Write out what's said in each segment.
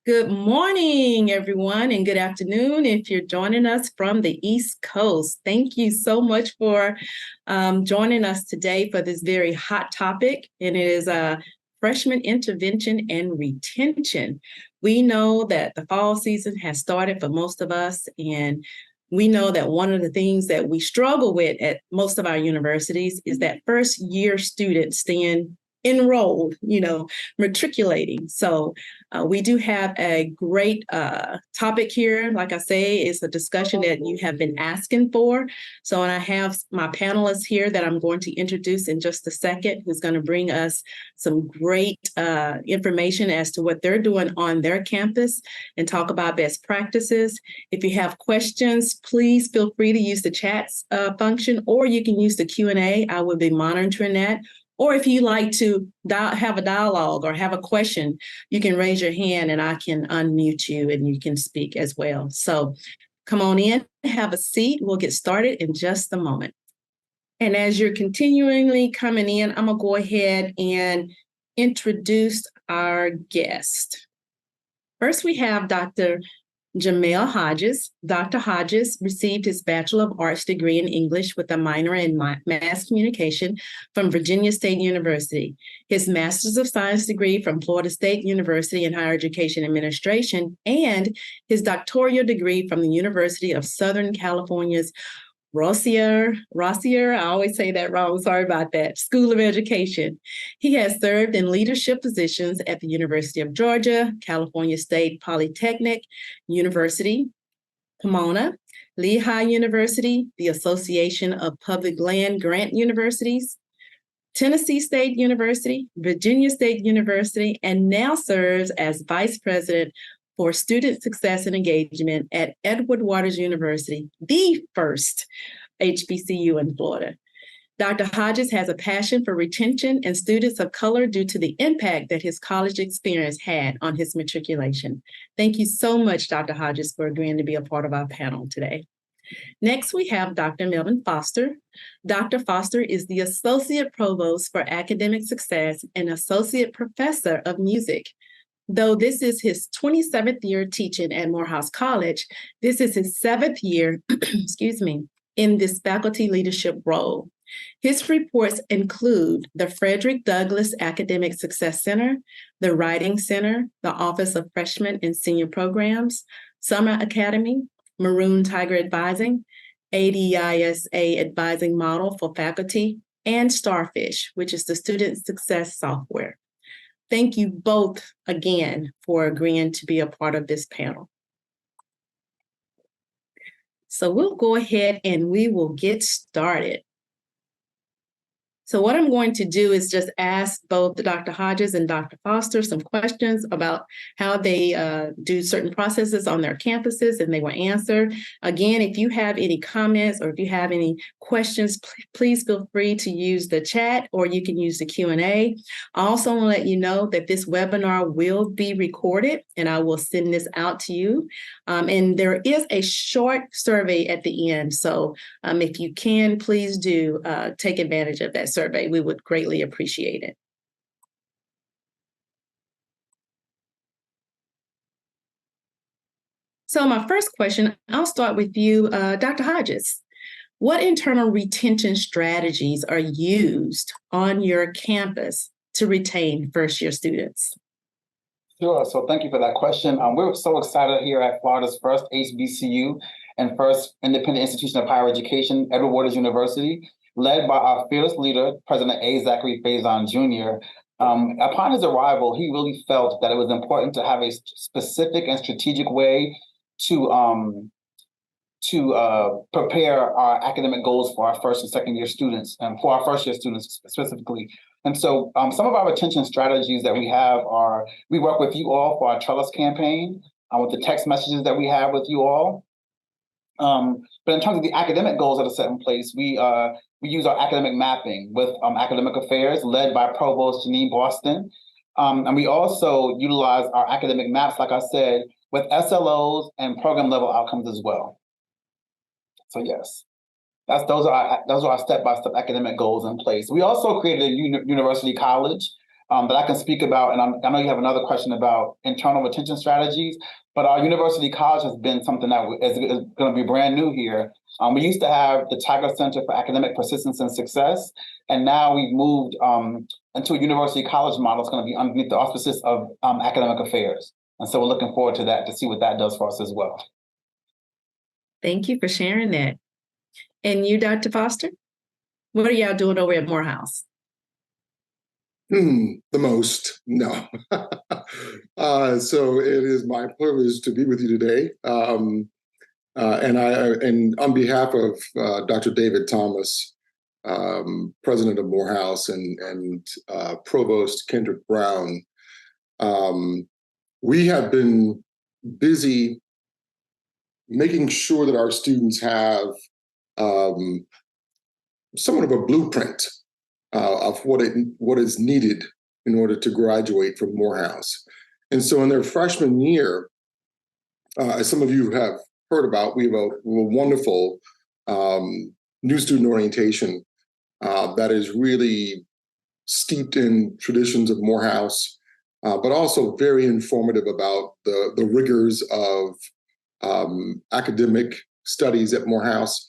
Good morning, everyone, and good afternoon if you're joining us from the East Coast. Thank you so much for joining us today for this very hot topic, and it is freshman intervention and retention. We know that the fall season has started for most of us, and we know that one of the things that we struggle with at most of our universities is that first year students staying enrolled, matriculating. So we do have a great topic here. Like I say, it's a discussion that you have been asking for. So and I have my panelists here that I'm going to introduce in just a second, who's going to bring us some great information as to what they're doing on their campus and talk about best practices. If you have questions, please feel free to use the chat function, or you can use the Q&A. I will be monitoring that. Or if you like to have a dialogue or have a question, you can raise your hand and I can unmute you and you can speak as well. So come on in, have a seat. We'll get started in just a moment. And as you're continually coming in, I'm going to go ahead and introduce our guest. First, we have Dr. Jamel Hodges. Dr. Hodges received his Bachelor of Arts degree in English with a minor in mass communication from Virginia State University. His Master's of Science degree from Florida State University in Higher Education Administration, and his doctoral degree from the University of Southern California's Rossier, I always say that wrong, sorry about that, School of Education. He has served in leadership positions at the University of Georgia, California State Polytechnic University, Pomona, Lehigh University, the Association of Public Land Grant Universities, Tennessee State University, Virginia State University, and now serves as Vice President for Student Success and Engagement at Edward Waters University, the first HBCU in Florida. Dr. Hodges has a passion for retention and students of color due to the impact that his college experience had on his matriculation. Thank you so much, Dr. Hodges, for agreeing to be a part of our panel today. Next, we have Dr. Melvin Foster. Dr. Foster is the Associate Provost for Academic Success and Associate Professor of Music. Though this is his 27th year teaching at Morehouse College, this is his 7th year, in this faculty leadership role. His reports include the Frederick Douglass Academic Success Center, the Writing Center, the Office of Freshman and Senior Programs, Summer Academy, Maroon Tiger Advising, ADISA Advising Model for Faculty, and Starfish, which is the Student Success Software. Thank you both again for agreeing to be a part of this panel. So we'll go ahead and we will get started. So what I'm going to do is just ask both Dr. Hodges and Dr. Foster some questions about how they do certain processes on their campuses, and they will answer. Again, if you have any comments or if you have any questions, please feel free to use the chat or you can use the Q&A. I also want to let you know that this webinar will be recorded and I will send this out to you. And there is a short survey at the end. So if you can, please do take advantage of that survey. We would greatly appreciate it. So my first question, I'll start with you, Dr. Hodges. What internal retention strategies are used on your campus to retain first-year students? Sure. So thank you for that question. We're so excited here at Florida's first HBCU and first independent institution of higher education, Edward Waters University, led by our fearless leader, President A. Zachary Faison Jr. Upon his arrival, he really felt that it was important to have a specific and strategic way to prepare our academic goals for our first and second year students, and for our first year students specifically. And so some of our retention strategies that we have are, we work with you all for our Trellis campaign, with the text messages that we have with you all. But in terms of the academic goals that are set in place, we use our academic mapping with academic affairs led by Provost Janine Boston. And we also utilize our academic maps, like I said, with SLOs and program level outcomes as well. So yes, those are our step-by-step academic goals in place. We also created a university college that I can speak about. And I know you have another question about internal retention strategies, but our university college has been something that is going to be brand new here. We used to have the Tiger Center for Academic Persistence and Success, and now we've moved into a university college model. It's going to be underneath the auspices of academic affairs. And so we're looking forward to that, to see what that does for us as well. Thank you for sharing that. And you, Dr. Foster, what are y'all doing over at Morehouse? The most, no. So it is my privilege to be with you today. And on behalf of Dr. David Thomas, president of Morehouse, and Provost Kendrick Brown, we have been busy making sure that our students have somewhat of a blueprint of what is needed in order to graduate from Morehouse. And so in their freshman year, as some of you have heard about, we have a wonderful new student orientation that is really steeped in traditions of Morehouse, but also very informative about the rigors of academic studies at Morehouse,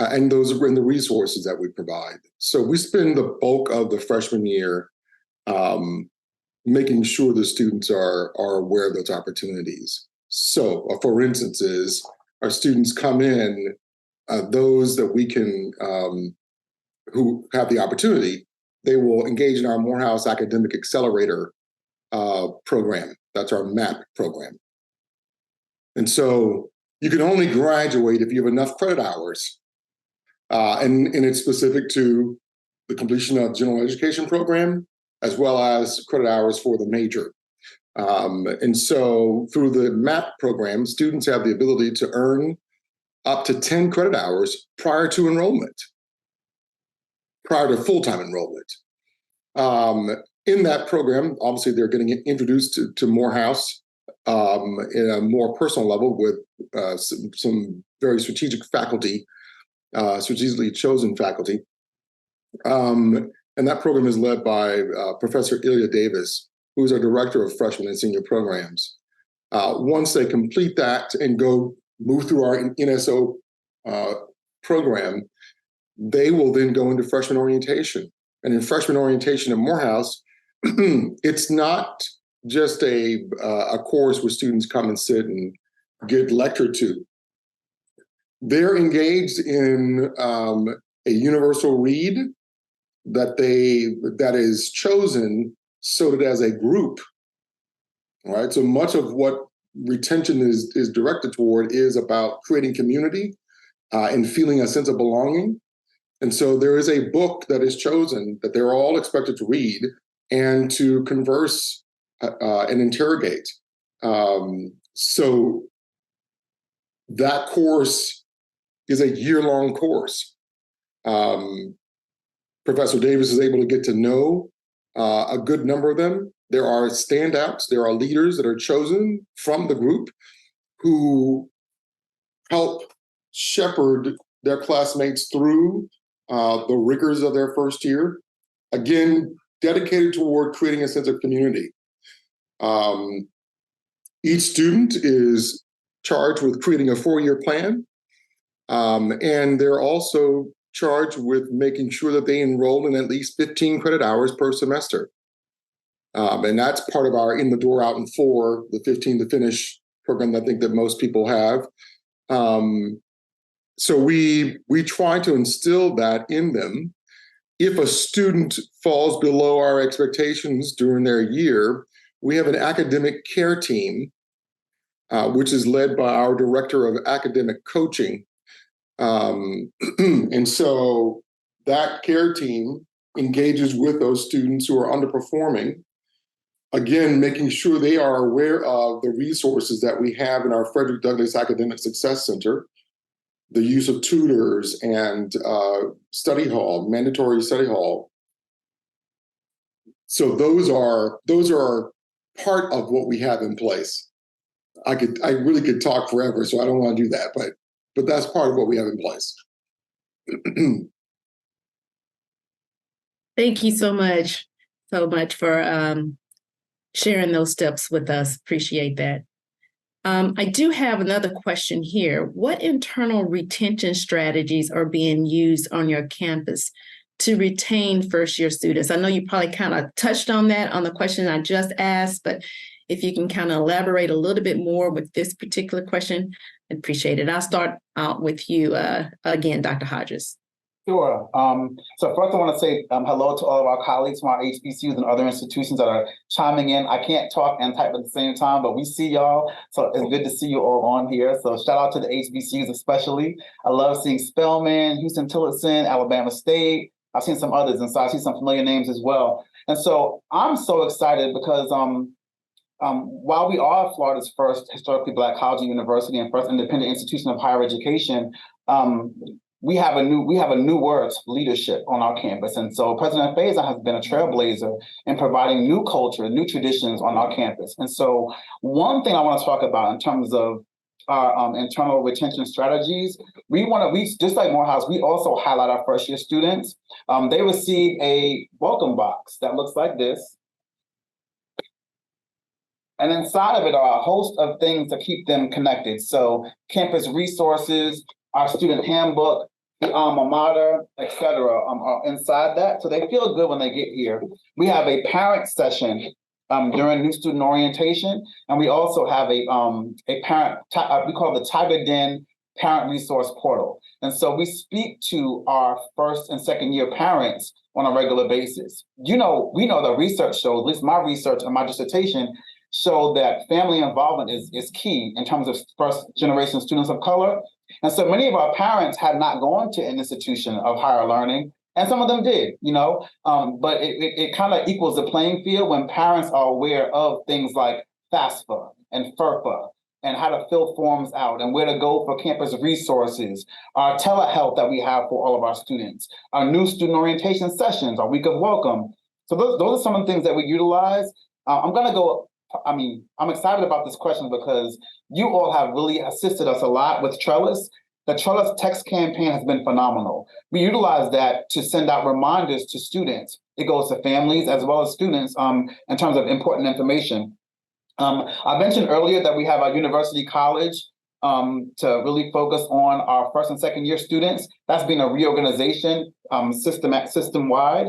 and those are in the resources that we provide. So we spend the bulk of the freshman year making sure the students are aware of those opportunities. So, for instance, our students come in, those that we can, who have the opportunity, they will engage in our Morehouse Academic Accelerator program. That's our MAP program. And so you can only graduate if you have enough credit hours. And it's specific to the completion of general education program, as well as credit hours for the major. And so through the MAP program, students have the ability to earn up to 10 credit hours prior to enrollment, prior to full-time enrollment. In that program, obviously, they're getting introduced to Morehouse in a more personal level with some very strategic faculty, strategically chosen faculty. And that program is led by Professor Ilya Davis, who is our director of freshman and senior programs. Once they complete that and move through our NSO program, they will then go into freshman orientation. And in freshman orientation at Morehouse, it's not just a course where students come and sit and get lectured to. They're engaged in a universal read that is chosen so that as a group, right? So much of what retention is directed toward is about creating community and feeling a sense of belonging. And so there is a book that is chosen that they're all expected to read and to converse and interrogate. So that course is a year-long course. Professor Davis is able to get to know a good number of them. There are standouts. There are leaders that are chosen from the group who help shepherd their classmates through the rigors of their first year. Again, dedicated toward creating a sense of community. Each student is charged with creating a 4-year plan, and they're also charged with making sure that they enroll in at least 15 credit hours per semester. And that's part of our In the Door, Out in 4, the 15 to finish program that I think that most people have. So we try to instill that in them. If a student falls below our expectations during their year, we have an academic care team, which is led by our director of academic coaching. And so that care team engages with those students who are underperforming, again, making sure they are aware of the resources that we have in our Frederick Douglass Academic Success Center, the use of tutors and study hall, mandatory study hall. So those are part of what we have in place. I really could talk forever, so I don't want to do that, but that's part of what we have in place. Thank you so much. so much for sharing those steps with us. Appreciate that. I do have another question here. What internal retention strategies are being used on your campus to retain first-year students? I know you probably kind of touched on that on the question I just asked, but if you can kind of elaborate a little bit more with this particular question, I'd appreciate it. I'll start out with you again, Dr. Hodges. Sure. So first I want to say hello to all of our colleagues from our HBCUs and other institutions that are chiming in. I can't talk and type at the same time, but we see y'all. So it's good to see you all on here. So shout out to the HBCUs especially. I love seeing Spelman, Houston Tillotson, Alabama State. I've seen some others, and so I see some familiar names as well. And so I'm so excited because while we are Florida's first historically Black college and university and first independent institution of higher education, we have a new word, leadership, on our campus. And so President Faison has been a trailblazer in providing new culture, new traditions on our campus. And so one thing I want to talk about in terms of our internal retention strategies, we just like Morehouse, we also highlight our first year students. They receive a welcome box that looks like this. And inside of it are a host of things to keep them connected. So campus resources, our student handbook, the alma mater, et cetera, are inside that. So they feel good when they get here. We have a parent session during new student orientation. And we also have a parent, we call it the Tiger Den Parent Resource Portal. And so we speak to our first and second year parents on a regular basis. We know the research shows, at least my research and my dissertation, show that family involvement is key in terms of first generation students of color. And so many of our parents had not gone to an institution of higher learning, and some of them did, but it kind of equals the playing field when parents are aware of things like FAFSA and FERPA and how to fill forms out and where to go for campus resources, our telehealth that we have for all of our students, our new student orientation sessions, our week of welcome. So those are some of the things that we utilize. I'm excited about this question because you all have really assisted us a lot with Trellis. The Trellis text campaign has been phenomenal. We utilize that to send out reminders to students. It goes to families as well as students in terms of important information. I mentioned earlier that we have a university college to really focus on our first and second year students. That's been a reorganization system-wide.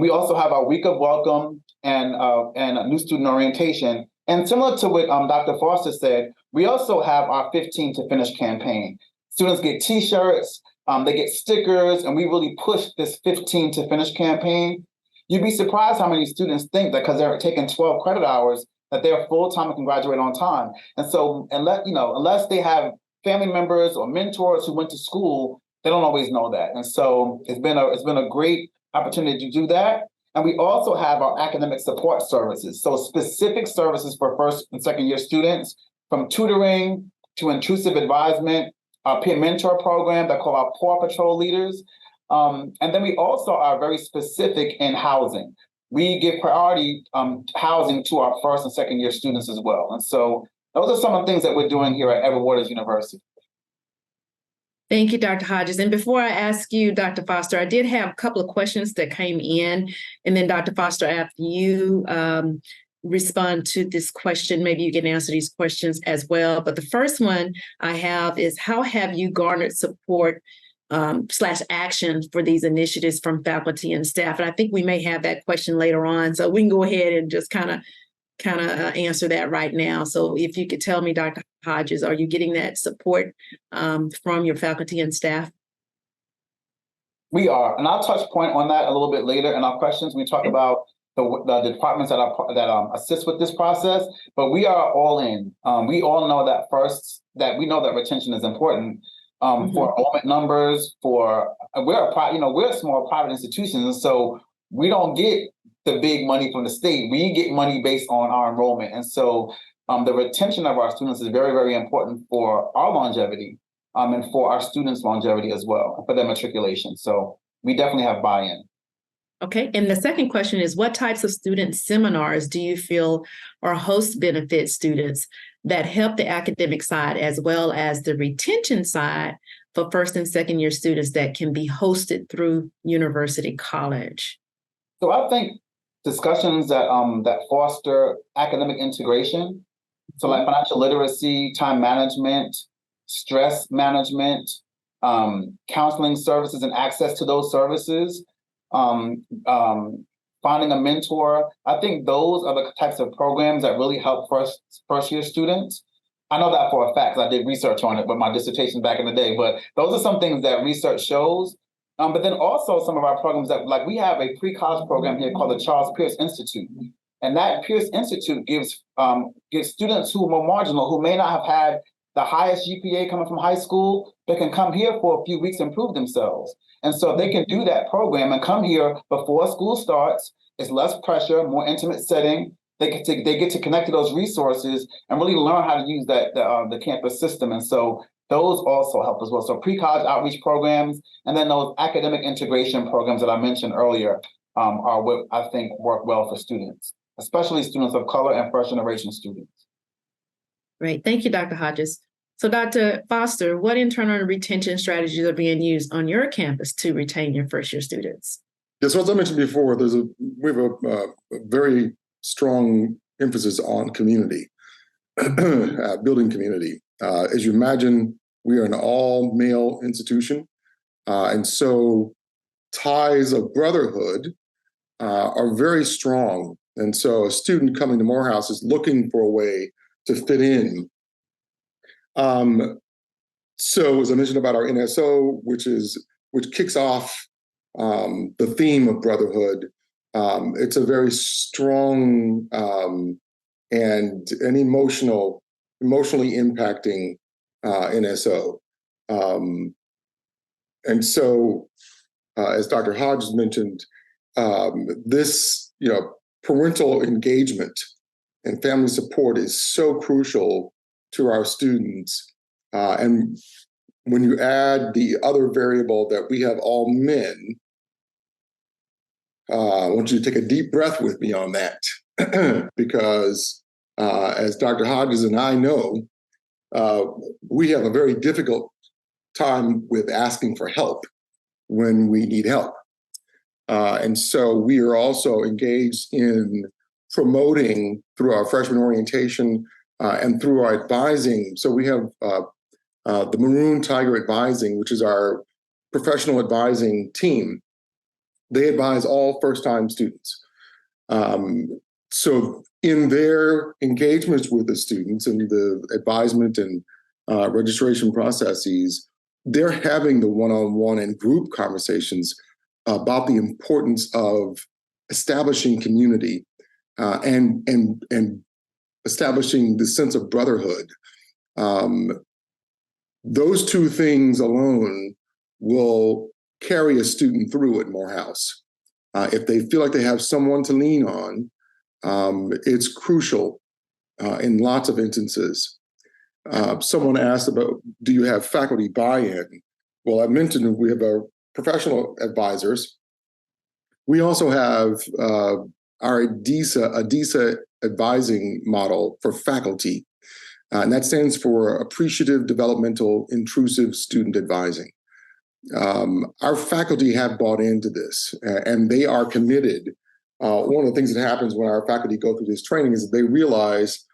We also have our week of welcome and a new student orientation. And similar to what Dr. Foster said, we also have our 15 to Finish campaign. Students get T-shirts, they get stickers, and we really push this 15 to Finish campaign. You'd be surprised how many students think that because they're taking 12 credit hours, that they're full-time and can graduate on time. And so unless they have family members or mentors who went to school, they don't always know that. And so it's been a great opportunity to do that. And we also have our academic support services. So specific services for first and second year students, from tutoring to intrusive advisement, our peer mentor program that call our Paw Patrol leaders. And then we also are very specific in housing. We give priority housing to our first and second year students as well. And so those are some of the things that we're doing here at Edward Waters University. Thank you, Dr. Hodges. And before I ask you, Dr. Foster, I did have a couple of questions that came in. And then Dr. Foster, after you respond to this question, maybe you can answer these questions as well. But the first one I have is, how have you garnered support / action for these initiatives from faculty and staff? And I think we may have that question later on. So we can go ahead and just kind of answer that right now. So if you could tell me, Dr. Hodges, are you getting that support from your faculty and staff? We are, and I'll touch point on that a little bit later in our questions. We talk about the departments that assist with this process, but we are all in. We all know that we know that retention is important for enrollment numbers. We're a small private institution, and so we don't get the big money from the state. We get money based on our enrollment. And so the retention of our students is very, very important for our longevity and for our students' longevity as well, for their matriculation. So we definitely have buy-in. Okay. And the second question is, what types of student seminars do you feel are host benefit students that help the academic side as well as the retention side for first and second year students that can be hosted through University College? So I think discussions that foster academic integration. So like financial literacy, time management, stress management, counseling services and access to those services, finding a mentor. I think those are the types of programs that really help first year students. I know that for a fact, 'cause I did research on it, but my dissertation back in the day. But those are some things that research shows. But then also some of our programs that, like, we have a pre-college program here called the Charles Pierce Institute. And that Pierce Institute gives students who are more marginal, who may not have had the highest GPA coming from high school, they can come here for a few weeks and prove themselves. And so they can do that program and come here before school starts. It's less pressure, more intimate setting. They get to connect to those resources and really learn how to use the campus system. And so those also help as well. So pre-college outreach programs, and then those academic integration programs that I mentioned earlier are what I think work well for students, especially students of color and first generation students. Great. Thank you, Dr. Hodges. So Dr. Foster, what internal retention strategies are being used on your campus to retain your first year students? Yes, so as I mentioned before, we have a very strong emphasis on community, building community. As you imagine, we are an all-male institution, and so ties of brotherhood are very strong. And so a student coming to Morehouse is looking for a way to fit in. So as I mentioned about our NSO, which kicks off the theme of brotherhood, it's a very strong and emotionally impacting NSO. And so, as Dr. Hodges mentioned, this, parental engagement and family support is so crucial to our students. And when you add the other variable that we have all men, I want you to take a deep breath with me on that, because as Dr. Hodges and I know, we have a very difficult time with asking for help when we need help. And so we are also engaged in promoting through our freshman orientation and through our advising. So we have the Maroon Tiger Advising, which is our professional advising team. They advise all first-time students. So in their engagements with the students and the advisement and registration processes, they're having the one-on-one and group conversations about the importance of establishing community and establishing the sense of brotherhood. Those two things alone will carry a student through at Morehouse. If they feel like they have someone to lean on, it's crucial in lots of instances. Someone asked about, do you have faculty buy-in? Well, I mentioned we have our professional advisors. We also have our ADISA advising model for faculty, and that stands for Appreciative Developmental Intrusive Student Advising. Our faculty have bought into this, and they are committed. One of the things that happens when our faculty go through this training is that they realize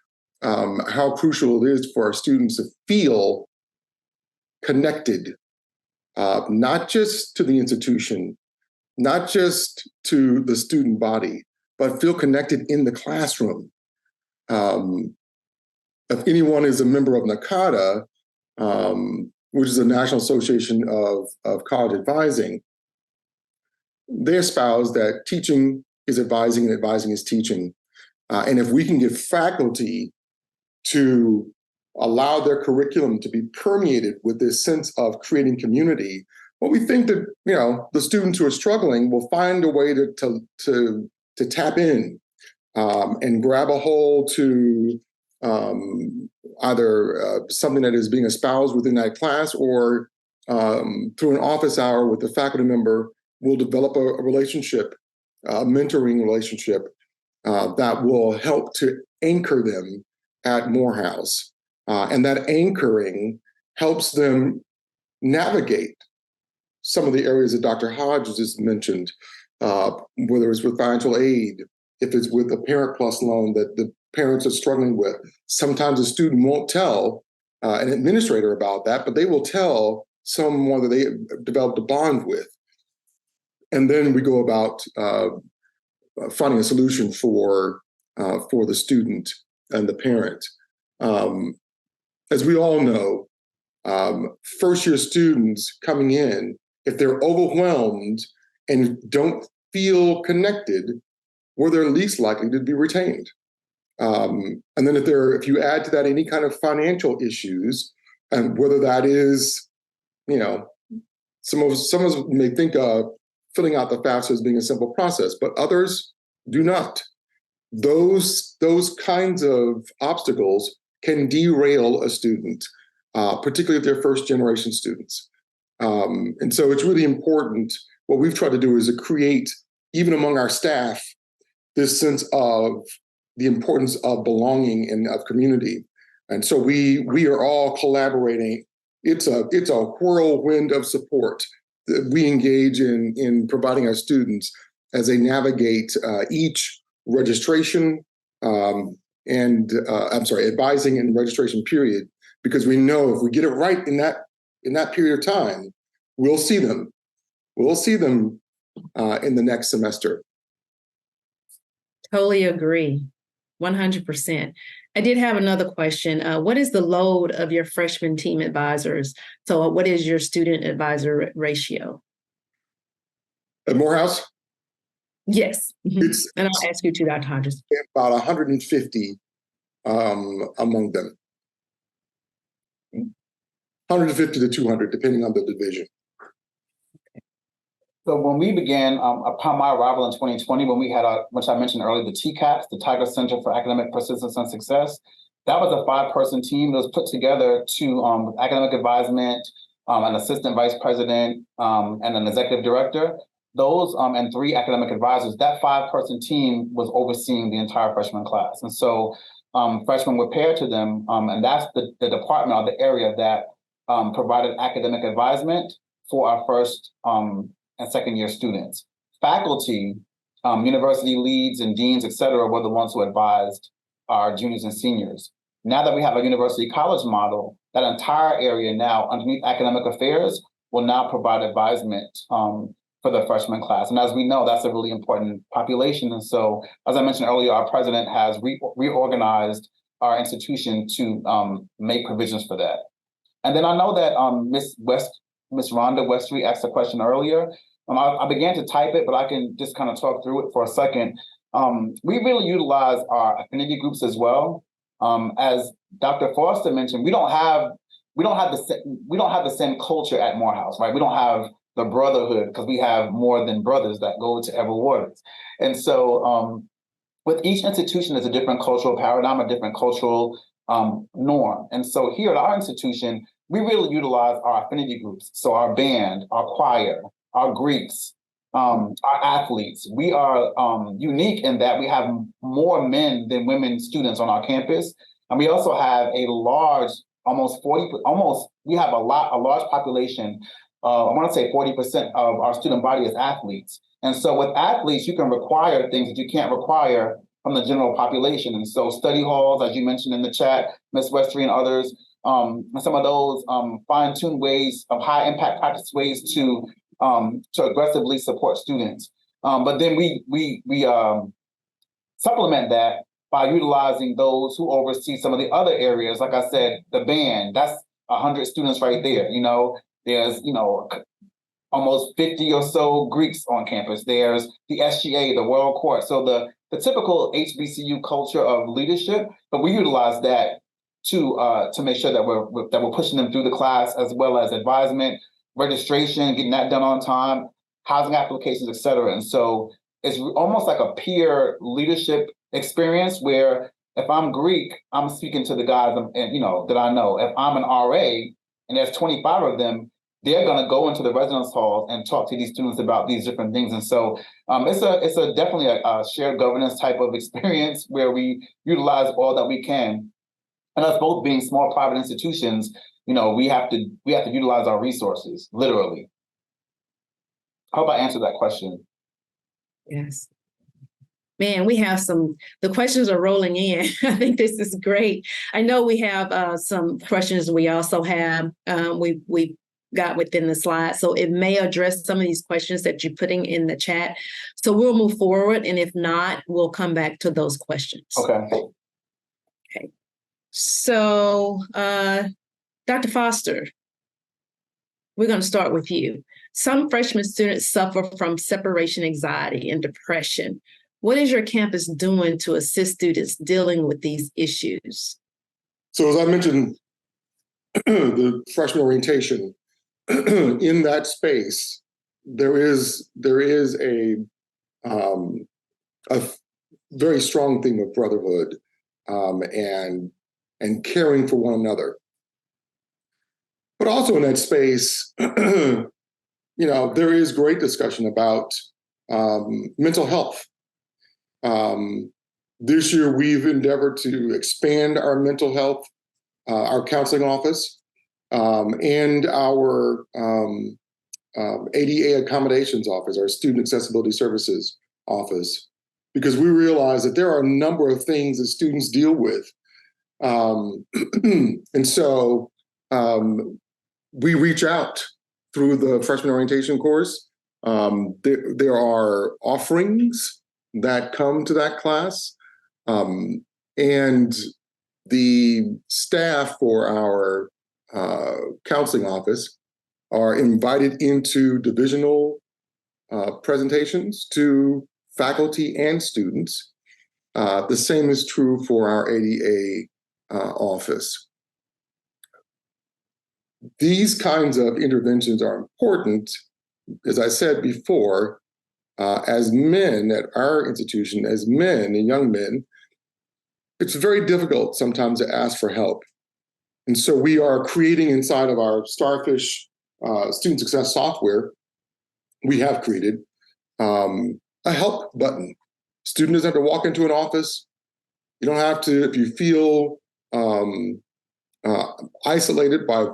how crucial it is for our students to feel connected, not just to the institution, not just to the student body, but feel connected in the classroom. If anyone is a member of NACADA, which is the National Association of College Advising, they espouse that teaching is advising and advising is teaching. And if we can get faculty to allow their curriculum to be permeated with this sense of creating community, well, we think that the students who are struggling will find a way to tap in and grab a hold to either something that is being espoused within that class, or through an office hour with a faculty member, will develop a relationship, a mentoring relationship that will help to anchor them at Morehouse. And that anchoring helps them navigate some of the areas that Dr. Hodges just mentioned, whether it's with financial aid if it's with a Parent Plus loan that the parents are struggling with. Sometimes a student won't tell an administrator about that, but they will tell someone that they developed a bond with. And then we go about finding a solution for the student and the parent. As we all know, first-year students coming in, if they're overwhelmed and don't feel connected, well, they're least likely to be retained. And then if you add to that any kind of financial issues, and whether that is, some of us may think of filling out the FAFSA as being a simple process, but others do not. Those kinds of obstacles can derail a student, particularly if they're first-generation students. And so it's really important. What we've tried to do is to create, even among our staff, this sense of the importance of belonging and of community. And so we are all collaborating. It's a whirlwind of support that we engage in providing our students as they navigate each registration advising and registration period, because we know if we get it right in that period of time, we'll see them. We'll see them in the next semester. Totally agree. 100%. I did have another question. What is the load of your freshman team advisors? So what is your student advisor ratio? At Morehouse? Yes. And I'll ask you too, Dr. Hodges. About 150 among them. 150 to 200, depending on the division. So when we began, upon my arrival in 2020, when we had, which I mentioned earlier, the TCAPS, the Tiger Center for Academic Persistence and Success, that was a 5-person team that was put together to academic advisement, an assistant vice president, and an executive director. Those and 3 academic advisors, that 5-person team was overseeing the entire freshman class. And so freshmen were paired to them, and that's the department or the area that provided academic advisement for our first and second year students. Faculty, university leads and deans, et cetera, were the ones who advised our juniors and seniors. Now that we have a university college model, that entire area now underneath academic affairs will now provide advisement for the freshman class. And as we know, that's a really important population. And so, as I mentioned earlier, our president has reorganized our institution to make provisions for that. And then I know that Ms. Rhonda Westry asked a question earlier. I began to type it, but I can just kind of talk through it for a second. We really utilize our affinity groups as well. As Dr. Foster mentioned, we don't have the same culture at Morehouse, right? We don't have the brotherhood because we have more than brothers that go to Ever Waters. And so with each institution, there's a different cultural paradigm, a different cultural norm. And so here at our institution, we really utilize our affinity groups. So our band, our choir, our Greeks, our athletes. We are unique in that we have more men than women students on our campus. And we also have a large, we have a large population. I want to say 40% of our student body is athletes. And so with athletes, you can require things that you can't require from the general population. And so study halls, as you mentioned in the chat, Ms. Westry and others, some of those fine-tuned ways of high impact practice ways to aggressively support students. But then we supplement that by utilizing those who oversee some of the other areas. Like I said, the band, that's 100 students right there. There's, almost 50 or so Greeks on campus. There's the SGA, the World Court. So the typical HBCU culture of leadership, but we utilize that to make sure that we're pushing them through the class, as well as advisement, registration, getting that done on time, housing applications, et cetera. And so it's almost like a peer leadership experience where if I'm Greek, I'm speaking to the guys that I know. If I'm an RA and there's 25 of them, they're going to go into the residence halls and talk to these students about these different things. And so it's definitely a shared governance type of experience where we utilize all that we can. And us both being small private institutions, we have to utilize our resources, literally. I hope I answered that question. Yes. Man, we have the questions are rolling in. I think this is great. I know we have some questions we also have, we got within the slide. So it may address some of these questions that you're putting in the chat. So we'll move forward. And if not, we'll come back to those questions. Okay. So, Dr. Foster, we're going to start with you. Some freshman students suffer from separation anxiety and depression. What is your campus doing to assist students dealing with these issues? So as I mentioned, the freshman orientation, in that space, there is a very strong theme of brotherhood and caring for one another. But also in that space, there is great discussion about mental health. This year, we've endeavored to expand our mental health, our counseling office, and our ADA accommodations office, our student accessibility services office, because we realize that there are a number of things that students deal with. And so we reach out through the freshman orientation course. There are offerings that come to that class. And the staff for our counseling office are invited into divisional presentations to faculty and students. The same is true for our ADA office. These kinds of interventions are important, as I said before, as men at our institution, as men and young men, it's very difficult sometimes to ask for help. And so we are creating inside of our Starfish student success software, we have created a help button. Student doesn't have to walk into an office. You don't have to, if you feel isolated by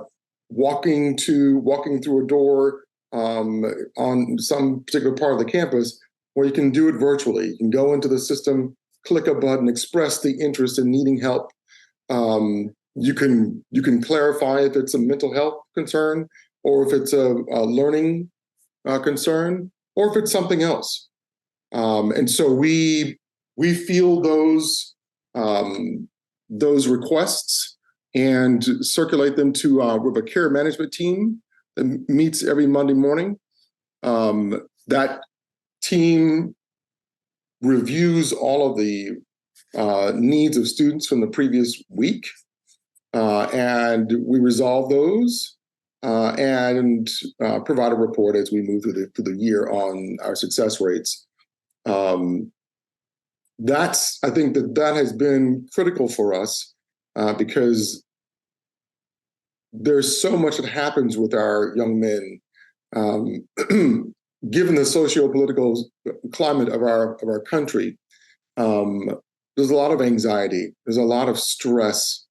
walking through a door on some particular part of the campus, where you can do it virtually. You can go into the system, click a button, express the interest in needing help. You can clarify if it's a mental health concern, or if it's a learning concern, or if it's something else. And so we feel those requests and circulate them to with a care management team that meets every Monday morning. That team reviews all of the needs of students from the previous week, and we resolve those and provide a report as we move through the year on our success rates. I think that has been critical for us because there's so much that happens with our young men. Given the socio-political climate of our country, there's a lot of anxiety, there's a lot of stress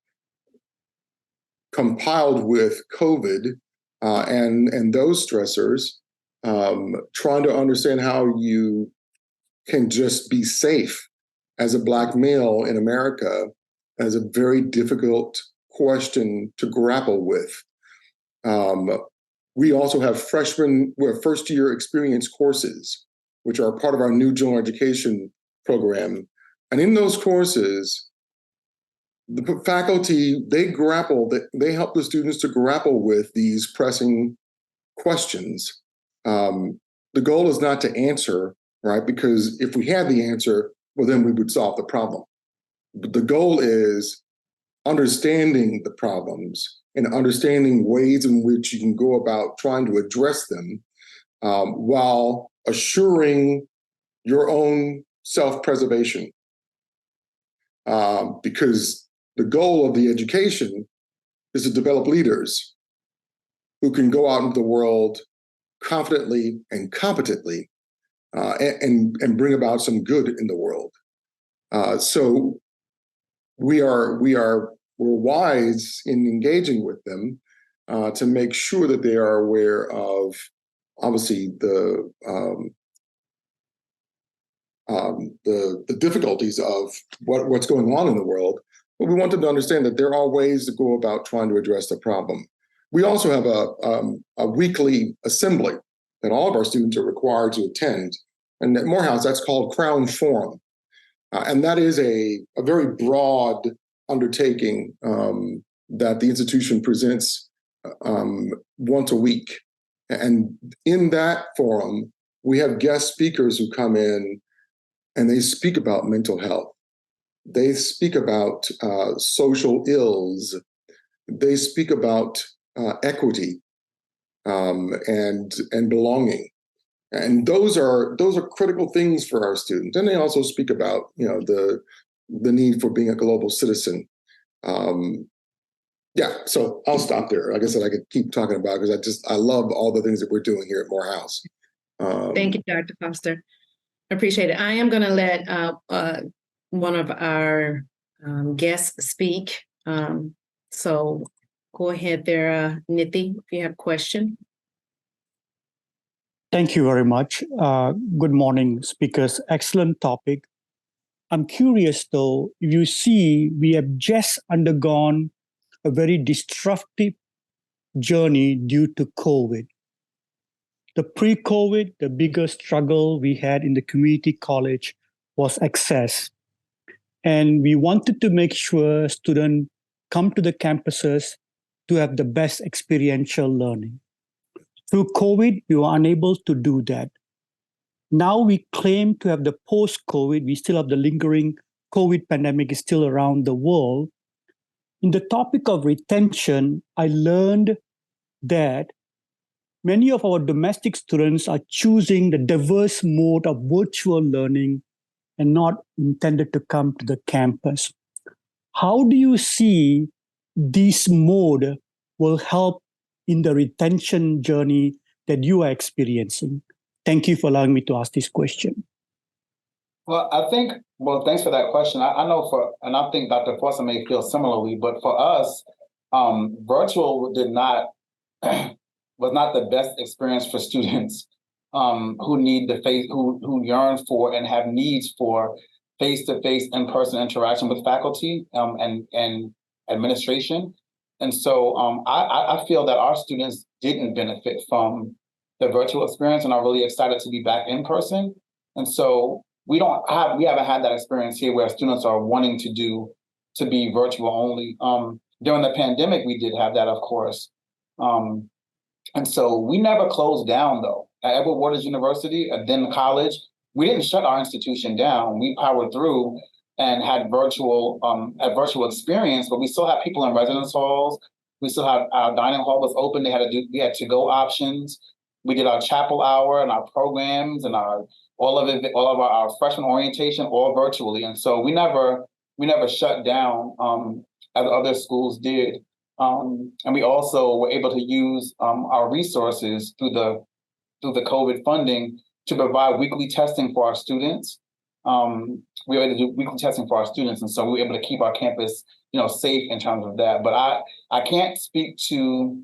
compiled with COVID and those stressors. Trying to understand how you can just be safe as a Black male in America is a very difficult question to grapple with. We also have first-year experience courses, which are part of our new general education program. And in those courses, the faculty, they help the students to grapple with these pressing questions. The goal is not to answer, right? Because if we had the answer, well, then we would solve the problem. But the goal is understanding the problems and understanding ways in which you can go about trying to address them while assuring your own self-preservation. Because the goal of the education is to develop leaders who can go out into the world confidently and competently and bring about some good in the world. So we're wise in engaging with them to make sure that they are aware of, obviously, the the difficulties of what's going on in the world, but we want them to understand that there are ways to go about trying to address the problem. We also have a weekly assembly that all of our students are required to attend. And at Morehouse, that's called Crown Forum. And that is a very broad undertaking that the institution presents once a week. And in that forum, we have guest speakers who come in and they speak about mental health. They speak about social ills. They speak about equity and belonging. And those are critical things for our students. And they also speak about, the need for being a global citizen. So I'll stop there. Like I said, I could keep talking about it because I love all the things that we're doing here at Morehouse. Thank you, Dr. Foster. I appreciate it. I am going to let one of our guests speak. So go ahead there, Niti, if you have a question. Thank you very much. Good morning, speakers. Excellent topic. I'm curious, though, if you see, we have just undergone a very disruptive journey due to COVID. The pre-COVID, the biggest struggle we had in the community college was access. And we wanted to make sure students come to the campuses to have the best experiential learning. Through COVID, we were unable to do that. Now we claim to have the post-COVID, we still have the lingering COVID pandemic is still around the world. In the topic of retention, I learned that many of our domestic students are choosing the diverse mode of virtual learning and not intended to come to the campus. How do you see this mode will help in the retention journey that you are experiencing? Thank you for allowing me to ask this question. Well, thanks for that question. I know and I think Dr. Foster may feel similarly, but for us, virtual was not the best experience for students who need who yearn for and have needs for face-to-face in-person interaction with faculty and administration. And so I feel that our students didn't benefit from the virtual experience and are really excited to be back in person. And so we haven't had that experience here where students are wanting to be virtual only. During the pandemic, we did have that, of course. And so we never closed down, though. At Edward Waters University, then college, we didn't shut our institution down. We powered through and had virtual experience, but we still have people in residence halls. We still have our dining hall was open. We had to-go options. We did our chapel hour and our programs and all of our freshman orientation, all virtually. And so we never shut down as other schools did. And we also were able to use our resources through the COVID funding to provide weekly testing for our students. We were able to do weekly testing for our students, and so we were able to keep our campus, safe in terms of that. But I can't speak to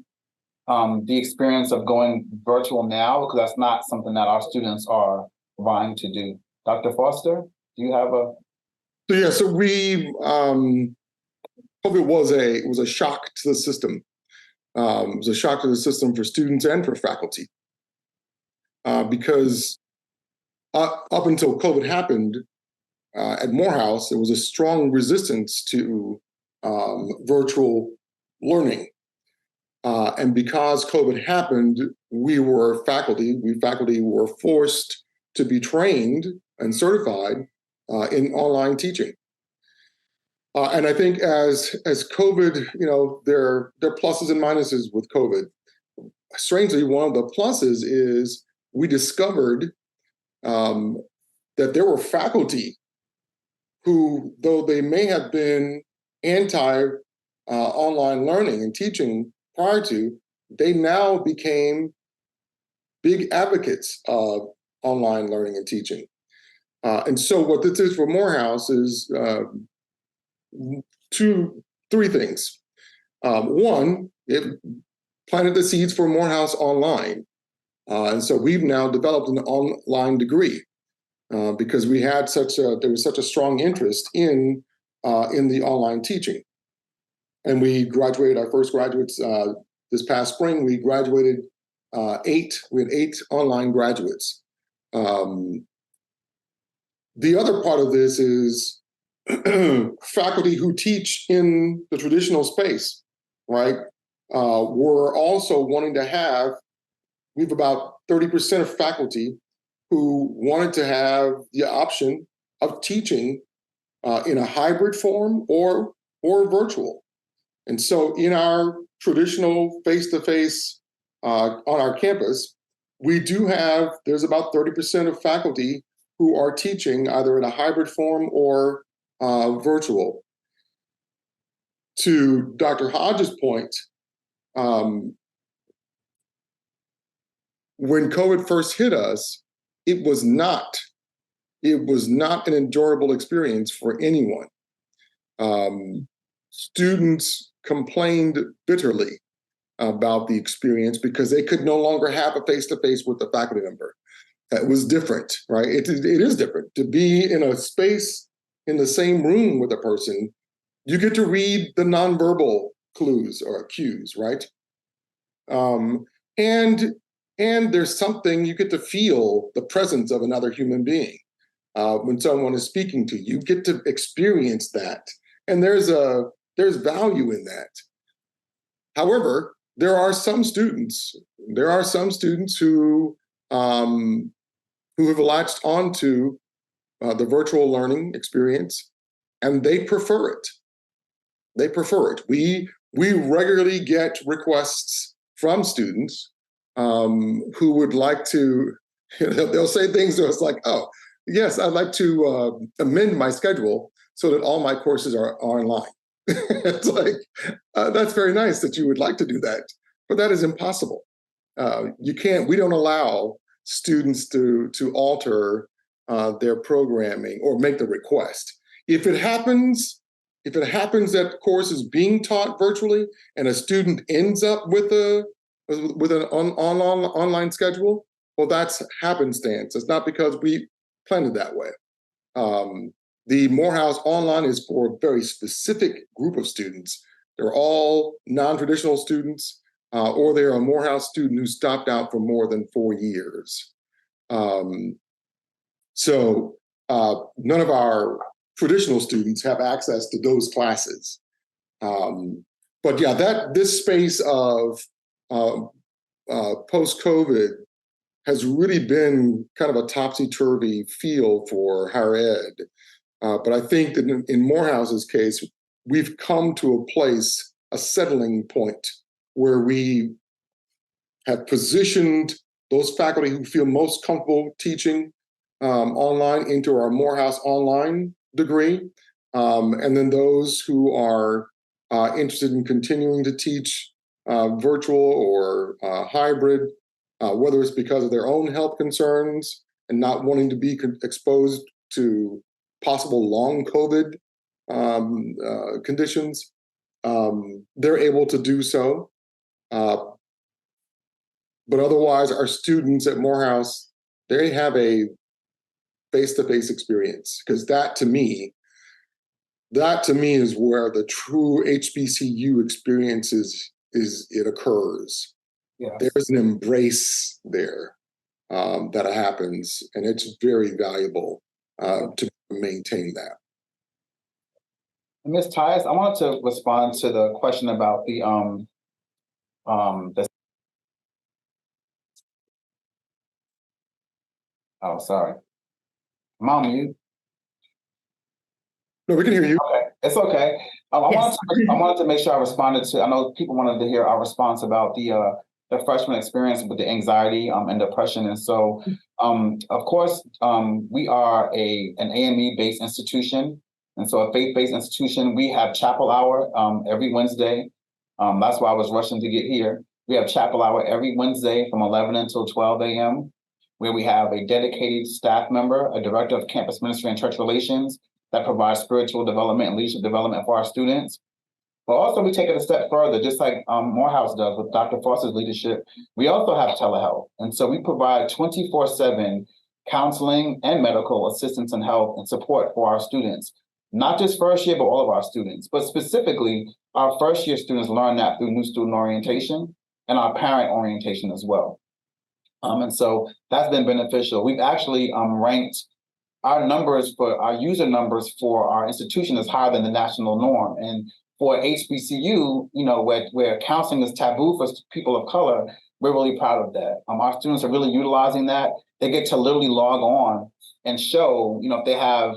the experience of going virtual now because that's not something that our students are vying to do. Dr. Foster, do you have a? So we COVID was a shock to the system. It was a shock to the system for students and for faculty because up until COVID happened at Morehouse, there was a strong resistance to virtual learning. And because COVID happened, we faculty were forced to be trained and certified in online teaching. And I think as COVID, there are pluses and minuses with COVID. Strangely, one of the pluses is we discovered that there were faculty who, though they may have been anti-online learning and teaching prior to, they now became big advocates of online learning and teaching. And so what this is for Morehouse is three things. One, it planted the seeds for Morehouse Online. And so we've now developed an online degree. because there was such a strong interest in the online teaching. And we graduated our first graduates this past spring. We graduated we had 8 online graduates. The other part of this is faculty who teach in the traditional space, right? We're also wanting to have, we have about 30% of faculty who wanted to have the option of teaching in a hybrid form or virtual. And so in our traditional face-to-face on our campus, there's about 30% of faculty who are teaching either in a hybrid form or virtual. To Dr. Hodges' point, when COVID first hit us, it was not an enjoyable experience for anyone. Students complained bitterly about the experience because they could no longer have a face-to-face with the faculty member. It was different, right? It is different. To be in a space in the same room with a person, you get to read the nonverbal clues or cues, right? And there's something, you get to feel the presence of another human being. When someone is speaking to you, you get to experience that. And there's value in that. However, there are some students who have latched onto the virtual learning experience, and they prefer it. We regularly get requests from students who would like to, they'll say things to us like, oh, yes, I'd like to amend my schedule so that all my courses are online. It's like, that's very nice that you would like to do that, but that is impossible. We don't allow students to alter their programming or make the request. If it happens that course is being taught virtually and a student ends up with an online schedule, well, that's happenstance. It's not because we planned it that way. The Morehouse Online is for a very specific group of students. They're all non-traditional students, or they're a Morehouse student who stopped out for more than 4 years. So none of our traditional students have access to those classes. But yeah, this space of post-COVID has really been kind of a topsy-turvy feel for higher ed. But I think that in Morehouse's case, we've come to a place, a settling point, where we have positioned those faculty who feel most comfortable teaching online into our Morehouse Online degree. And then those who are interested in continuing to teach virtual or hybrid, whether it's because of their own health concerns and not wanting to be exposed to possible long COVID conditions, they're able to do so. But otherwise, our students at Morehouse, they have a face-to-face experience, because that to me is where the true HBCU experience it occurs. Yeah. There's an embrace there that happens, and it's very valuable to maintain that. Ms. Tyus, I wanted to respond to the question about the oh, sorry. I'm on mute. No, we can hear you. Okay, it's okay. I wanted to make sure I responded to, I know people wanted to hear our response about the freshman experience with the anxiety and depression. And so, of course, we are an AME-based institution. And so a faith-based institution, we have chapel hour every Wednesday. That's why I was rushing to get here. We have chapel hour every Wednesday from 11 until 12 a.m., where we have a dedicated staff member, a director of campus ministry and church relations, that provides spiritual development and leadership development for our students. But also we take it a step further, just like Morehouse does with Dr. Foster's leadership. We also have telehealth. And so we provide 24/7 counseling, and medical assistance and help and support for our students. Not just first year, but all of our students. But specifically, our first year students learn that through new student orientation and our parent orientation as well. And so that's been beneficial. We've actually ranked our numbers for our user numbers for our institution is higher than the national norm. And for HBCU, where counseling is taboo for people of color, we're really proud of that. Our students are really utilizing that. They get to literally log on and show, if they have,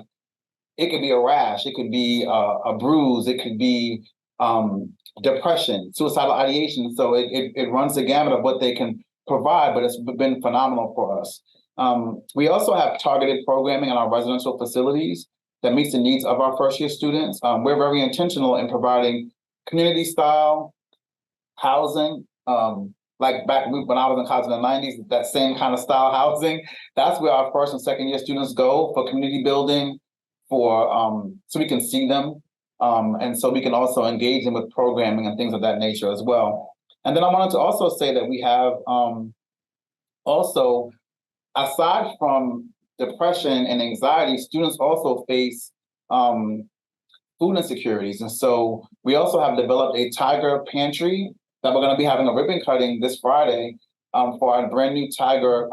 it could be a rash, it could be a bruise, it could be depression, suicidal ideation. So it runs the gamut of what they can provide, but it's been phenomenal for us. We also have targeted programming in our residential facilities that meets the needs of our first year students. We're very intentional in providing community style housing. Like back when I was in college in the 90s, that same kind of style housing, that's where our first and second year students go for community building, so we can see them. And so we can also engage them with programming and things of that nature as well. And then I wanted to also say that we have also, aside from depression and anxiety, students also face food insecurities. And so we also have developed a Tiger Pantry that we're going to be having a ribbon cutting this Friday for our brand new Tiger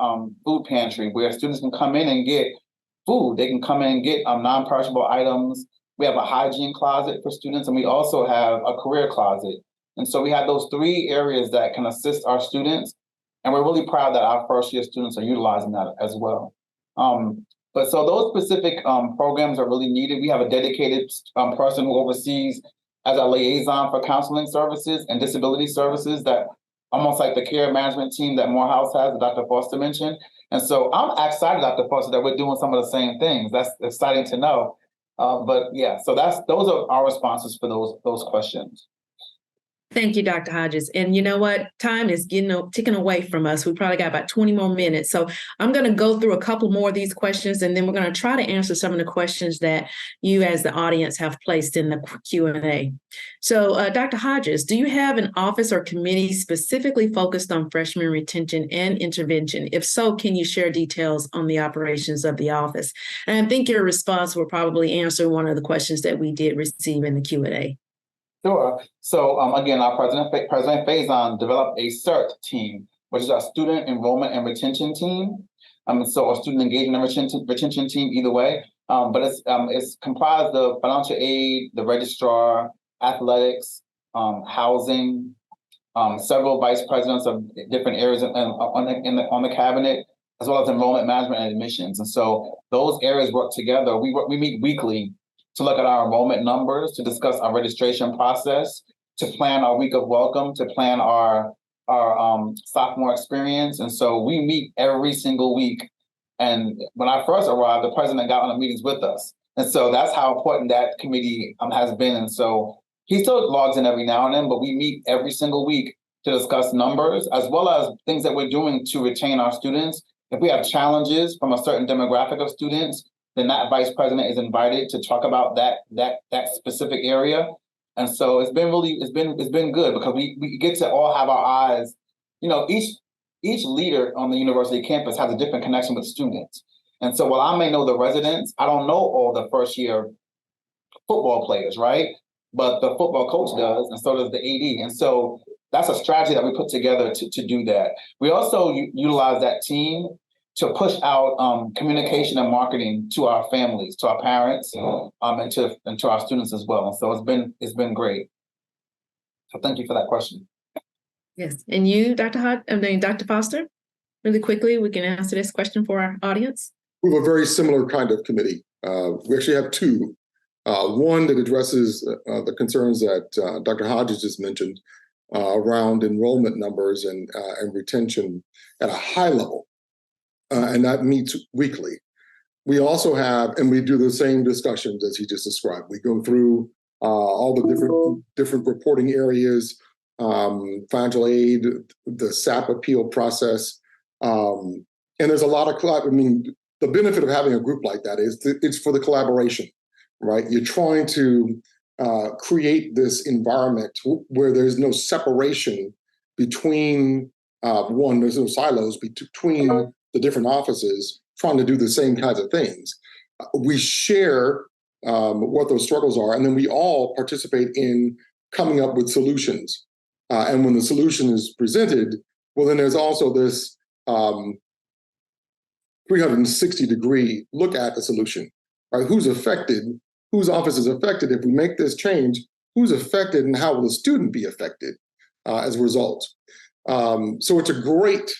food pantry, where students can come in and get food. They can come in and get non-perishable items. We have a hygiene closet for students, and we also have a career closet. And so we have those three areas that can assist our students. And we're really proud that our first year students are utilizing that as well. But so those specific programs are really needed. We have a dedicated person who oversees as a liaison for counseling services and disability services, that almost like the care management team that Morehouse has, that Dr. Foster mentioned. And so I'm excited, Dr. Foster, that we're doing some of the same things. That's exciting to know. But yeah, so those are our responses for those questions. Thank you, Dr. Hodges. And you know what? Time is ticking away from us. We probably got about 20 more minutes. So I'm going to go through a couple more of these questions, and then we're going to try to answer some of the questions that you as the audience have placed in the Q&A. So Dr. Hodges, do you have an office or committee specifically focused on freshman retention and intervention? If so, can you share details on the operations of the office? And I think your response will probably answer one of the questions that we did receive in the Q&A. Sure. So again, our President Faison developed a CERT team, which is our student enrollment and retention team. So a student engagement and retention team, either way. But it's comprised of financial aid, the registrar, athletics, housing, several vice presidents of different areas on the cabinet, as well as enrollment management and admissions. And so those areas work together. We meet weekly to look at our enrollment numbers, to discuss our registration process, to plan our week of welcome, to plan our sophomore experience. And so we meet every single week. And when I first arrived, the president got on the meetings with us. And so that's how important that committee has been. And so he still logs in every now and then, but we meet every single week to discuss numbers, as well as things that we're doing to retain our students. If we have challenges from a certain demographic of students, then that vice president is invited to talk about that specific area. And so it's been good, because we get to all have our eyes, each leader on the university campus has a different connection with students. And so while I may know the residents, I don't know all the first year football players, right? But the football coach does, and so does the AD. And so that's a strategy that we put together to do that. We also utilize that team to push out communication and marketing to our families, to our parents, and to our students as well. And so it's been great. So thank you for that question. Yes, and you, Dr. Foster, really quickly, we can answer this question for our audience. We have a very similar kind of committee. We actually have two. One that addresses the concerns that Dr. Hodges just mentioned around enrollment numbers and retention at a high level. And that meets weekly. We also have, and we do the same discussions as he just described. We go through all the different reporting areas, financial aid, the SAP appeal process. And there's a lot of, the benefit of having a group like that is it's for the collaboration, right? You're trying to create this environment where there's no separation between, there's no silos between the different offices trying to do the same kinds of things. We share what those struggles are, and then we all participate in coming up with solutions. And when the solution is presented, well, then there's also this 360-degree look at the solution, right? Who's affected? Whose office is affected? If we make this change, who's affected, and how will the student be affected as a result? So it's a great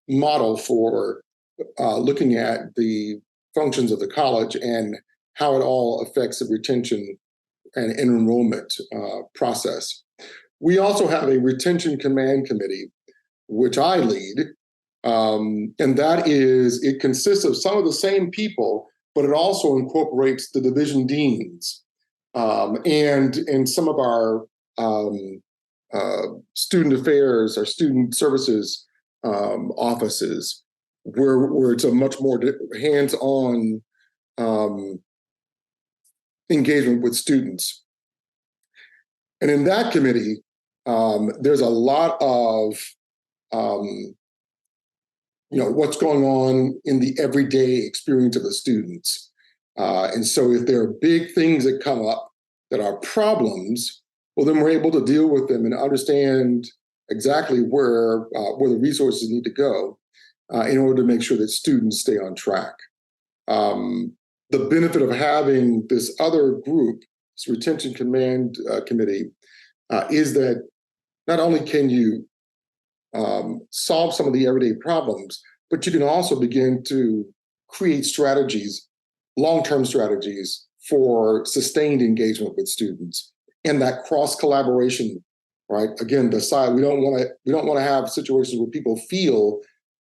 model for looking at the functions of the college and how it all affects the retention and enrollment process. We also have a retention command committee, which I lead, and it consists of some of the same people, but it also incorporates the division deans and some of our student affairs, our student services offices, where it's a much more hands-on engagement with students. And in that committee, there's a lot of what's going on in the everyday experience of the students. And so if there are big things that come up that are problems, well, then we're able to deal with them and understand exactly where the resources need to go in order to make sure that students stay on track. The benefit of having this other group, this retention command committee, is that not only can you solve some of the everyday problems, but you can also begin to create strategies, long-term strategies for sustained engagement with students and that cross collaboration. Right? Again, we don't want to have situations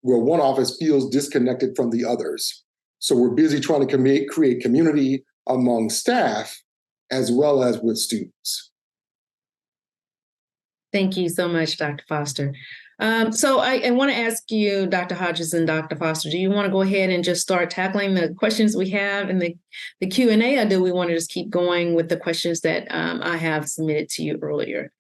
where one office feels disconnected from the others. So we're busy trying to create community among staff as well as with students. Thank you so much, Dr. Foster. So I want to ask you, Dr. Hodges and Dr. Foster, do you want to go ahead and just start tackling the questions we have in the Q&A, or do we want to just keep going with the questions that I have submitted to you earlier?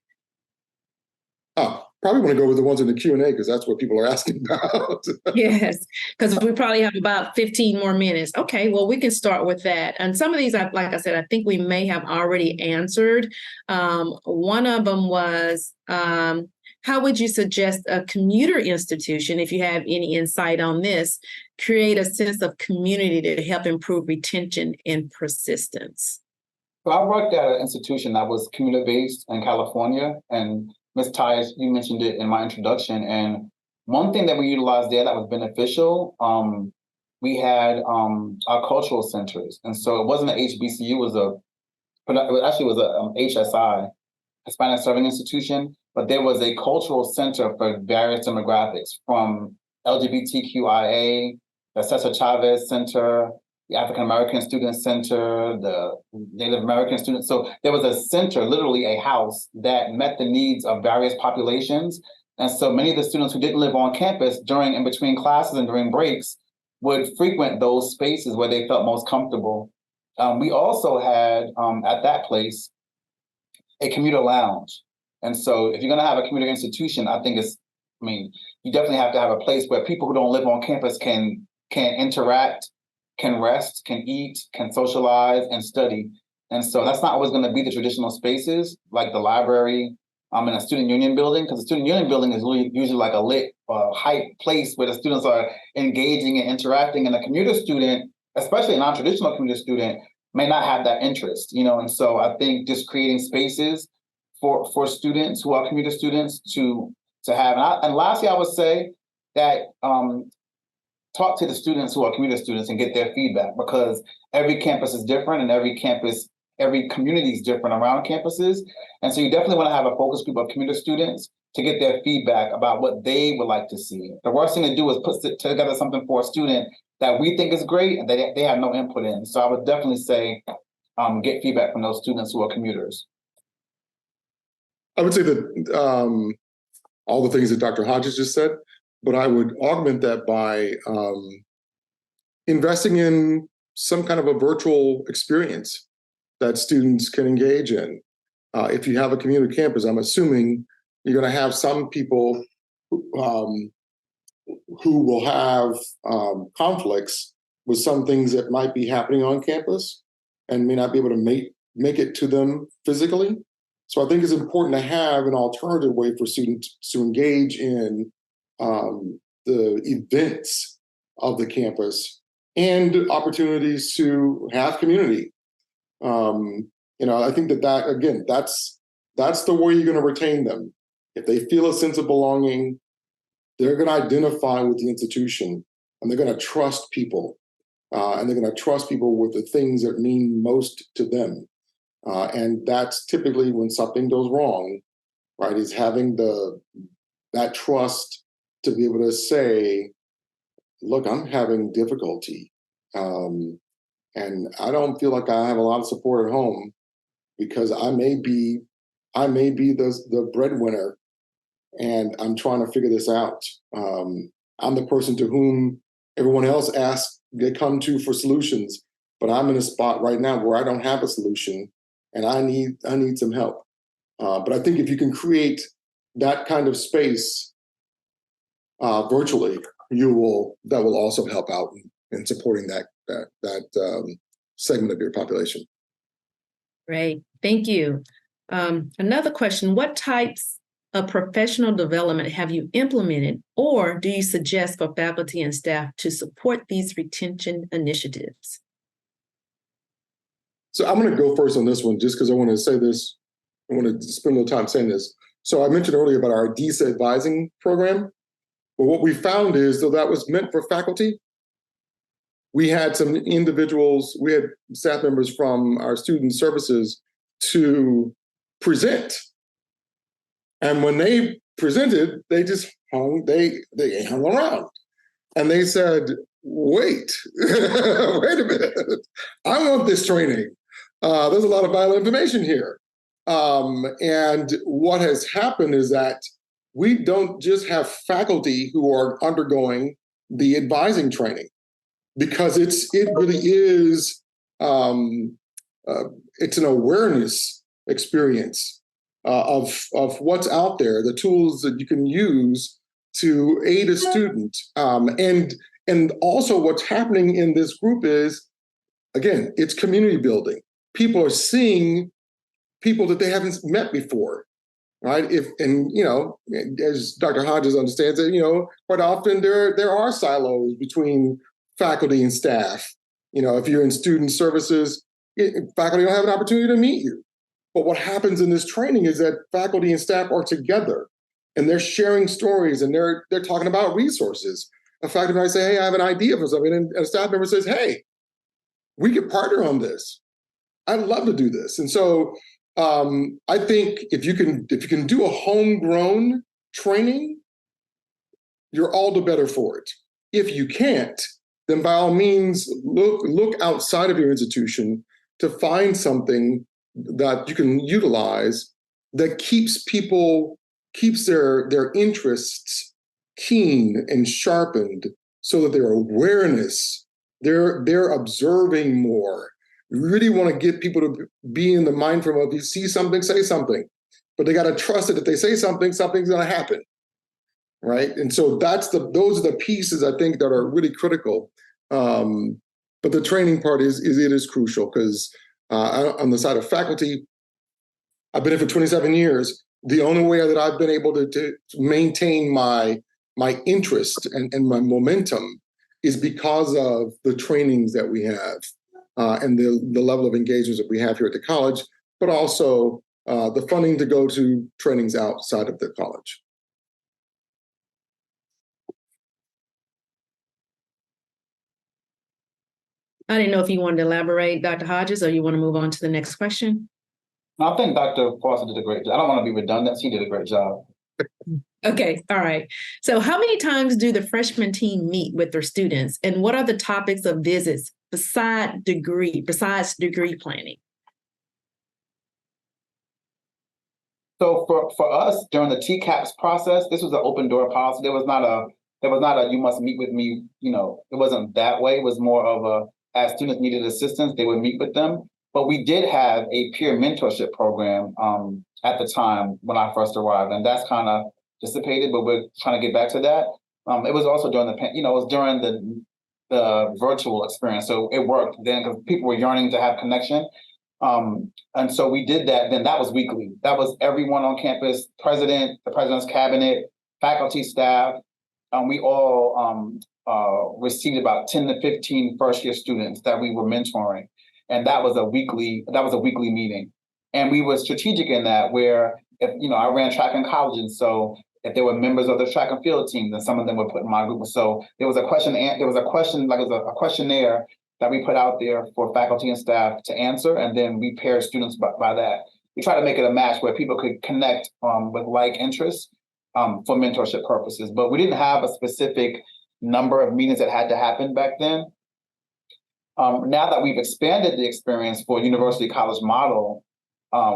Probably want to go with the ones in the Q&A because that's what people are asking about. Yes, because we probably have about 15 more minutes. Okay, well, we can start with that. And some of these, like I said, I think we may have already answered. One of them was, how would you suggest a commuter institution, if you have any insight on this, create a sense of community to help improve retention and persistence? So I worked at an institution that was commuter-based in California, and Ms. Tyus, you mentioned it in my introduction. And one thing that we utilized there that was beneficial, we had our cultural centers. And so it wasn't an HBCU, it was a HSI, Hispanic Serving Institution, but there was a cultural center for various demographics, from LGBTQIA, the Cesar Chavez Center, the African American Student Center, the Native American students. So there was a center, literally a house, that met the needs of various populations. And so many of the students who didn't live on campus in between classes and during breaks would frequent those spaces where they felt most comfortable. We also had at that place a commuter lounge. And so if you're going to have a commuter institution, you definitely have to have a place where people who don't live on campus can interact, can rest, can eat, can socialize, and study. And so that's not always going to be the traditional spaces like the library in a student union building, because the student union building is usually like a lit, hype place where the students are engaging and interacting, and a commuter student, especially a non-traditional commuter student, may not have that interest, and so I think just creating spaces for students who are commuter students to have. And lastly, I would say that talk to the students who are commuter students and get their feedback, because every campus is different and every community is different around campuses. And so you definitely want to have a focus group of commuter students to get their feedback about what they would like to see. The worst thing to do is put together something for a student that we think is great and that they have no input in. So I would definitely say get feedback from those students who are commuters. I would say that all the things that Dr. Hodges just said, but I would augment that by investing in some kind of a virtual experience that students can engage in. If you have a community campus, I'm assuming you're going to have some people who will have conflicts with some things that might be happening on campus and may not be able to make it to them physically. So I think it's important to have an alternative way for students to engage in the events of the campus and opportunities to have community. I think that again, that's the way you're going to retain them. If they feel a sense of belonging, they're going to identify with the institution, and they're going to trust people, and they're going to trust people with the things that mean most to them. And that's typically when something goes wrong, right? Is having that trust to be able to say, look, I'm having difficulty. And I don't feel like I have a lot of support at home because I may be the breadwinner, and I'm trying to figure this out. I'm the person to whom everyone else they come to for solutions, but I'm in a spot right now where I don't have a solution, and I need some help. But I think if you can create that kind of space virtually, that will also help out in supporting that segment of your population. Great, thank you. Another question: what types of professional development have you implemented, or do you suggest for faculty and staff to support these retention initiatives? So I'm going to go first on this one, just because I want to say this. I want to spend a little time saying this. So I mentioned earlier about our DSA advising program. But what we found is, though that was meant for faculty, we had some individuals, we had staff members from our student services to present. And when they presented, they just they hung around. And they said, wait, wait a minute. I want this training. There's a lot of vital information here. And what has happened is that we don't just have faculty who are undergoing the advising training, because it really is, it's an awareness experience of what's out there, the tools that you can use to aid a student. And also what's happening in this group is, again, it's community building. People are seeing people that they haven't met before, right? As Dr. Hodges understands it, quite often there are silos between faculty and staff. If you're in student services, faculty don't have an opportunity to meet you. But what happens in this training is that faculty and staff are together, and they're sharing stories, and they're talking about resources. A faculty might say, hey, I have an idea for something, and a staff member says, hey, we could partner on this. I'd love to do this. And so I think if you can do a homegrown training, you're all the better for it. If you can't, then by all means, look outside of your institution to find something that you can utilize that keeps their interests keen and sharpened, so that their awareness, they're observing more. You really want to get people to be in the mind frame of, you see something, say something, but they got to trust that if they say something, something's going to happen, right? And so those are the pieces I think that are really critical. But the training part is crucial, because on the side of faculty, I've been here for 27 years. The only way that I've been able to maintain my interest and my momentum is because of the trainings that we have. And the level of engagements that we have here at the college, but also the funding to go to trainings outside of the college. I didn't know if you wanted to elaborate, Dr. Hodges, or you want to move on to the next question. I think Dr. Foster did a great job. I don't want to be redundant. She did a great job. Okay, all right. So how many times do the freshman team meet with their students, and what are the topics of visits besides degree planning? So for us, during the TCAPS process, this was an open door policy. There was not a you must meet with me, it wasn't that way. It was more of as students needed assistance, they would meet with them. But we did have a peer mentorship program at the time when I first arrived, and that's kind of dissipated, but we're trying to get back to that. It was also during it was during the virtual experience. So it worked then because people were yearning to have connection. And so we did that. Then that was weekly. That was everyone on campus, president, the president's cabinet, faculty, staff. We all received about 10 to 15 first year students that we were mentoring. And that was a weekly meeting. And we were strategic in that where if I ran track in college, and so if there were members of the track and field team, then some of them were put in my group. So there was a questionnaire that we put out there for faculty and staff to answer, and then we paired students by that. We try to make it a match where people could connect with like interests for mentorship purposes, but we didn't have a specific number of meetings that had to happen back then. Now that we've expanded the experience for university college model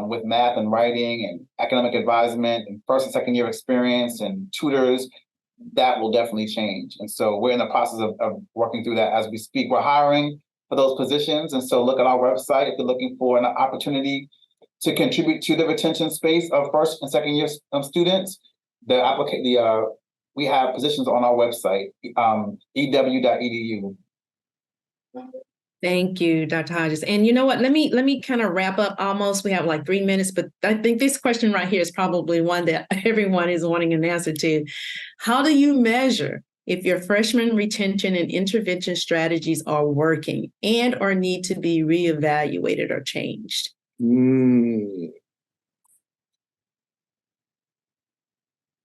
with math and writing and academic advisement and first and second year experience and tutors, that will definitely change. And so we're in the process of working through that as we speak. We're hiring for those positions. And so look at our website if you're looking for an opportunity to contribute to the retention space of first and second year students. We have positions on our website, ew.edu. Thank you, Dr. Hodges. And you know what? Let me kind of wrap up almost. We have like 3 minutes, but I think this question right here is probably one that everyone is wanting an answer to. How do you measure if your freshman retention and intervention strategies are working and or need to be reevaluated or changed?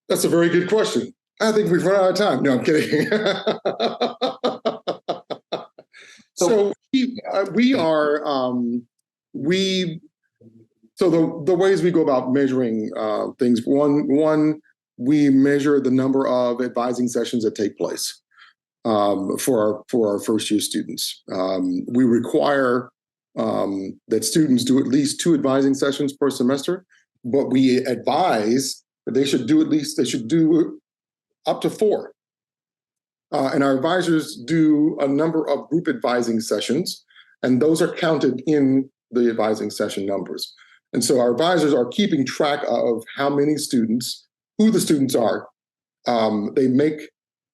That's a very good question. I think we've run out of time. No, I'm kidding. So the ways we go about measuring things, one, we measure the number of advising sessions that take place for our first year students. We require that students do at least 2 advising sessions per semester, but we advise that they should do up to 4. And our advisors do a number of group advising sessions, and those are counted in the advising session numbers. And so our advisors are keeping track of how many students, who the students are. They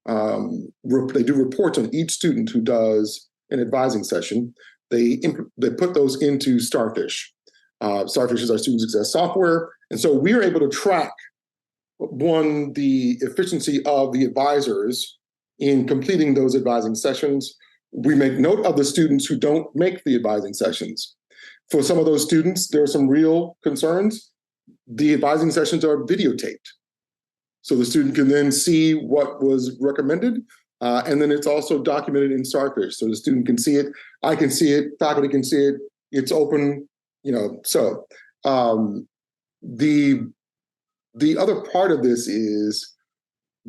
do reports on each student who does an advising session. They put those into Starfish. Starfish is our student success software. And so we are able to track, one, the efficiency of the advisors in completing those advising sessions. We make note of the students who don't make the advising sessions. For some of those students, there are some real concerns. The advising sessions are videotaped. So the student can then see what was recommended. And then it's also documented in Starfish. So the student can see it, I can see it, faculty can see it, it's open, so. The other part of this is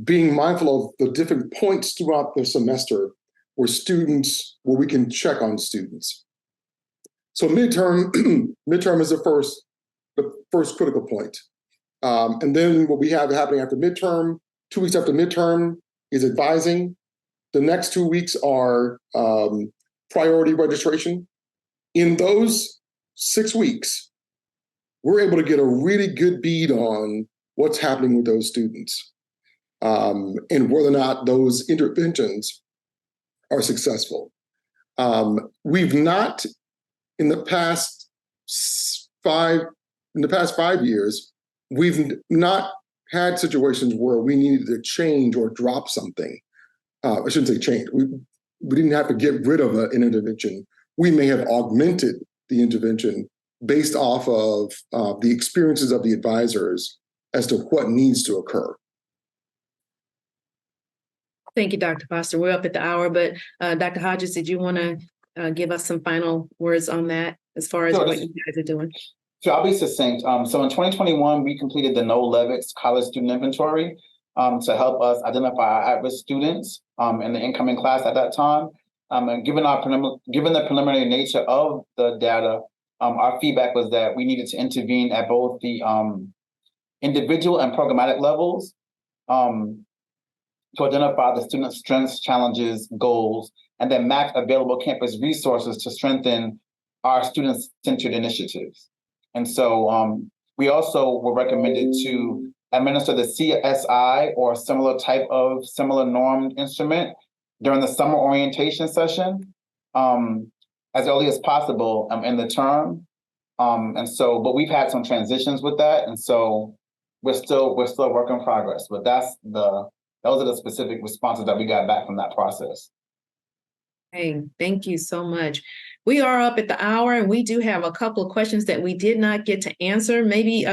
being mindful of the different points throughout the semester where we can check on students. So midterm is the first critical point. And then what we have happening after midterm, 2 weeks after midterm is advising. The next 2 weeks are priority registration. In those 6 weeks, we're able to get a really good bead on what's happening with those students. And whether or not those interventions are successful. We've not, in the past 5 years, we've not had situations where we needed to change or drop something. I shouldn't say change. We didn't have to get rid of an intervention. We may have augmented the intervention based off of the experiences of the advisors as to what needs to occur. Thank you, Dr. Foster. We're up at the hour, but Dr. Hodges, did you want to give us some final words on that as far as what you guys are doing? So I'll be succinct. So in 2021, we completed the No Levitt's College Student Inventory to help us identify our at-risk students in the incoming class at that time. And given the preliminary nature of the data, our feedback was that we needed to intervene at both the individual and programmatic levels to identify the student strengths, challenges, goals, and then map available campus resources to strengthen our student-centered initiatives. And so we also were recommended to administer the CSI or similar normed instrument during the summer orientation session as early as possible in the term. But we've had some transitions with that, and so we're still a work in progress. But those are the specific responses that we got back from that process. Hey, thank you so much. We are up at the hour, and we do have a couple of questions that we did not get to answer. Maybe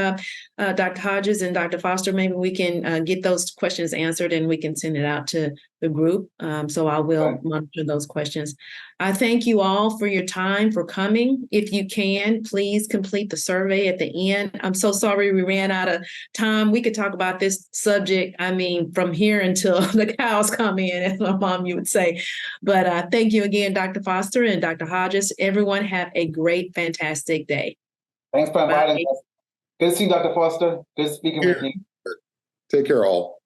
Dr. Hodges and Dr. Foster, maybe we can get those questions answered and we can send it out to the group. So I will monitor those questions. I thank you all for your time, for coming. If you can, please complete the survey at the end. I'm so sorry we ran out of time. We could talk about this subject, I mean, from here until the cows come in, as my mom, you would say. But thank you again, Dr. Foster and Dr. Hodges. Everyone have a great, fantastic day. Thanks for inviting us. Good to see you, Dr. Foster. Good speaking with you. Take care, all.